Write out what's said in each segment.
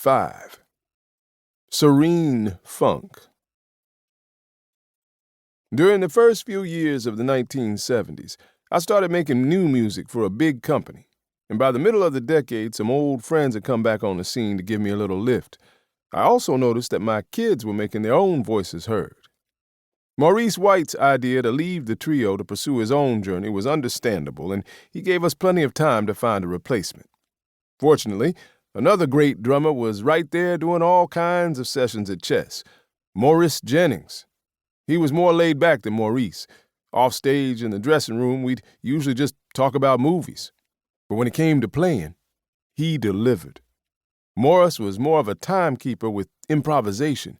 5. Serene Funk. During the first few years of the 1970s, I started making new music for a big company, and by the middle of the decade, some old friends had come back on the scene to give me a little lift. I also noticed that my kids were making their own voices heard. Maurice White's idea to leave the trio to pursue his own journey was understandable, and he gave us plenty of time to find a replacement. Fortunately, another great drummer was right there doing all kinds of sessions at chess, Morris Jennings. He was more laid back than Maurice. Off stage in the dressing room, we'd usually just talk about movies. But when it came to playing, he delivered. Morris was more of a timekeeper with improvisation.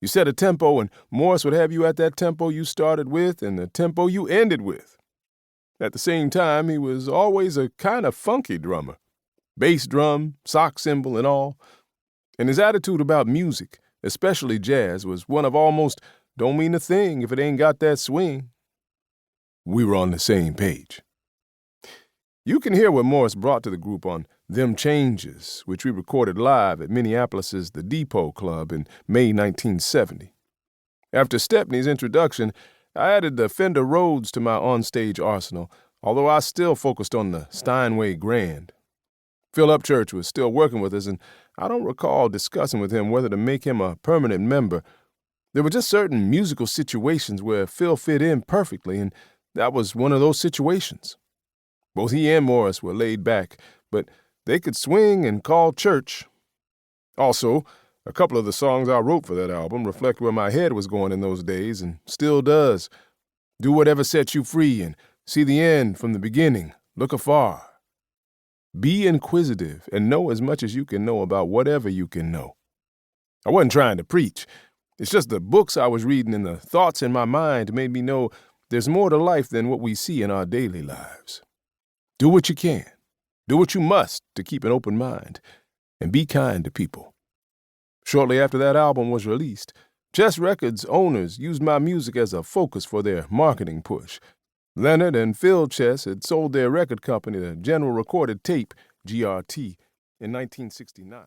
You set a tempo, and Morris would have you at that tempo you started with and the tempo you ended with. At the same time, he was always a kind of funky drummer. Bass drum, sock cymbal, and all. And his attitude about music, especially jazz, was one of almost don't mean a thing if it ain't got that swing. We were on the same page. You can hear what Morris brought to the group on Them Changes, which we recorded live at Minneapolis's The Depot Club in May 1970. After Stepney's introduction, I added the Fender Rhodes to my onstage arsenal, although I still focused on the Steinway Grand. Phil Upchurch was still working with us, and I don't recall discussing with him whether to make him a permanent member. There were just certain musical situations where Phil fit in perfectly, and that was one of those situations. Both he and Morris were laid back, but they could swing and call church. Also, a couple of the songs I wrote for that album reflect where my head was going in those days, and still does. Do whatever sets you free, and see the end from the beginning. Look afar. Be inquisitive and know as much as you can know about whatever you can know. I wasn't trying to preach. It's just the books I was reading and the thoughts in my mind made me know there's more to life than what we see in our daily lives. Do what you can. Do what you must to keep an open mind. And be kind to people. Shortly after that album was released, Chess Records owners used my music as a focus for their marketing push. Leonard and Phil Chess had sold their record company to General Recorded Tape, GRT, in 1969.